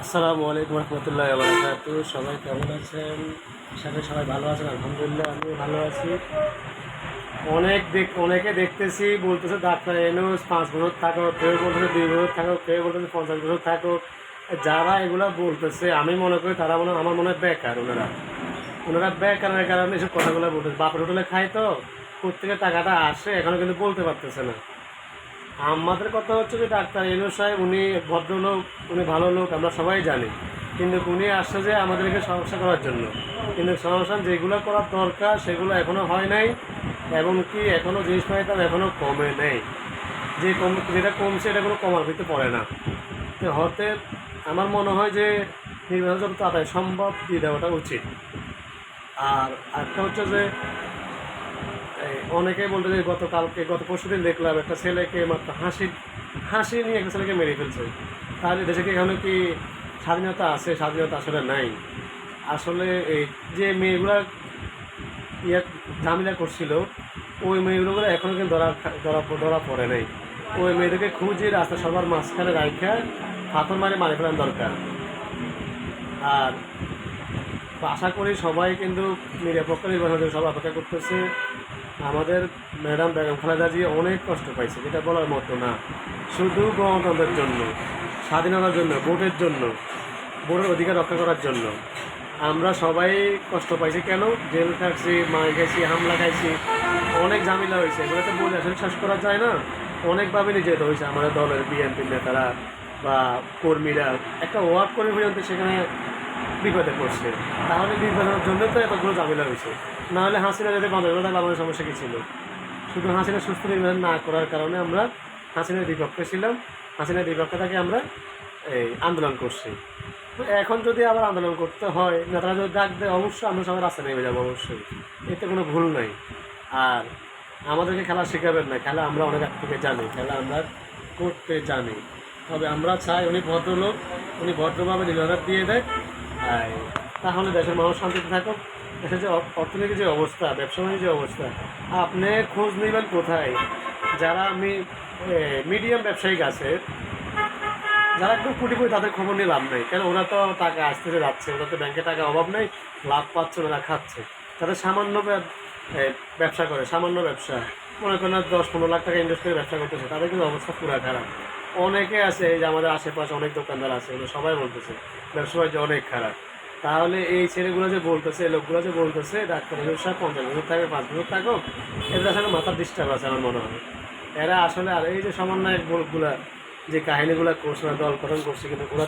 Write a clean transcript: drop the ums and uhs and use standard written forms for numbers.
আসসালামু আলাইকুম রহমতুল্লাহ বারাকাতু। সবাই কেমন আছেন? আশা করি সবাই ভালো আছেন। আলহামদুলিল্লাহ আমি ভালো আছি। অনেকে দেখতেছি বলতেছে ডাক্তার এনুস 5 বছর থাকো, কেউ বলতেছে 2 বছর থাকো, কেউ বলতেছে 50 বছর থাকো। যারা এগুলা বলতেছে আমি মনে করি তারা আমার মনে হয় বেকার। ওনারা বেকারের কারণে এসব কথাগুলো বলতেছে। বাপের হোটেলে খায় তো, কোত্থেকে টাকাটা আসে এখনও কিন্তু বলতে পারতেছে না। আমাদের কথা হচ্ছে যে ডাক্তার ইউনূস সাহেব উনি ভদ্রলোক, উনি ভালো লোক, আমরা সবাই জানি। কিন্তু উনি আসছে যে আমাদেরকে সমস্যা করার জন্য। কিন্তু সমস্যা যেগুলো করার দরকার সেগুলো এখনও হয় নাই, এবং কি এখনও জিনিসপত্রের দাম এখনও কমে নেই। যেটা কমছে এটা কোনো কমার ভিতরে পড়ে না। তো হতে আমার মনে হয় যে নির্বাচন যত তাড়াতাড়ি সম্ভব দিয়ে দেওয়াটা উচিত। আর একটা হচ্ছে যে অনেকেই বলতে যে গত পরশু দিন দেখলাম একটা ছেলেকে মাত্র হাসি নিয়ে একটা ছেলেকে মেরে ফেলছে। তাহলে দেশে কি এখানে কি স্বাধীনতা আছে? স্বাধীনতা আসলে নাই। আসলে এই যে মেয়েগুলা ইয়ে ঝামেলা করছিল, ওই মেয়েগুলো এখনও কিন্তু ধরা পড়ে নাই। ওই মেয়েদেরকে খুঁজে রাস্তা সবার মাঝখানে রাইখা পাথর মারে ফেলার দরকার। আর আশা করি সবাই কিন্তু নিরপেক্ষ নির্বাচনের সব অপেক্ষা করতেছে। আমাদের ম্যাডাম বেগম খালেদা জিয়া অনেক কষ্ট পাইছে, যেটা বলার মতো না। শুধু গণতন্ত্রের জন্য, স্বাধীনতার জন্য, ভোটের অধিকার রক্ষা করার জন্য আমরা সবাই কষ্ট পাইছি। কেন? জেল খাচ্ছি, মার খাইছি, হামলা খাইছি, অনেক ঝামেলা হয়েছে। এগুলো তো বলে আসলে শেষ করা যায় না। অনেকভাবে নির্যাতিত হয়েছে আমাদের দলের বিএনপির নেতারা বা কর্মীরা। একটা ওয়ার্ড কর্মী পর্যন্ত সেখানে বিপদে পড়ছে। তাহলে নির্বাচনের জন্য তো এতগুলো ঝামেলা হয়েছে। নাহলে হাসিনা যদি বন্ধ করে তাহলে আমাদের সমস্যা কী ছিল? শুধু হাসিনা সুস্থ নির্বাচন না করার কারণে আমরা হাসিনার বিপক্ষে ছিলাম। হাসিনার বিপক্ষে থেকে আমরা এই আন্দোলন করছি। তো এখন যদি আবার আন্দোলন করতে হয়, নেতারা যদি ডাক দেয়, অবশ্যই আমরা সবাই রাস্তায় নেমে যাবো, অবশ্যই। এতে কোনো ভুল নাই। আর আমাদেরকে খেলা শেখাবেন না, খেলা আমরা অনেক আগ থেকে জানি, খেলা আমরা করতে জানি। তবে আমরা চাই উনি ভদ্রলোক, উনি ভদ্রভাবে নির্বাচন দিয়ে দেয়। তাহলে দেশের মানুষ শান্তিতে থাকুক। দেশের যে অর্থনীতির যে অবস্থা, ব্যবসা বাণিজ্যের যে অবস্থা, আপনি খোঁজ নেবেন কোথায়? যারা মিডিয়াম ব্যবসায়িক আছে, যারা একটু কোটিপতি, তাদের খবর নিয়ে লাভ নেই। কেন? ওরা তো টাকা আসতেছে যাচ্ছে, ওরা তো ব্যাংকে টাকা অভাব নেই, লাভ পাচ্ছে, ওরা খাচ্ছে। তাদের সামান্য ব্যবসা করে, সামান্য ব্যবসা মনে করেন 10-15 লাখ টাকা ইনভেস্ট করে ব্যবসা করতেছে, তাদের কিন্তু অবস্থা পুরা খারাপ। অনেকে আছে, এই যে আমাদের আশেপাশে অনেক দোকানদার আছে, ওগুলো সবাই বলতেছে ব্যবসা বাণিজ্য অনেক খারাপ। তাহলে এই ছেলেগুলো যে বলতেছে, লোকগুলো যে বলতেছে ডাক্তার ব্যবসা 50 বছর থাকে, 5 বছর থাকো, এদের আসলে মাথার ডিস্টার্ব আছে আমার মনে হয়। এরা আসলে, আর এই যে সমন্বয়ক লোকগুলা যে কাহিনীগুলো করছে, দল গঠন করছে, কিন্তু ওরা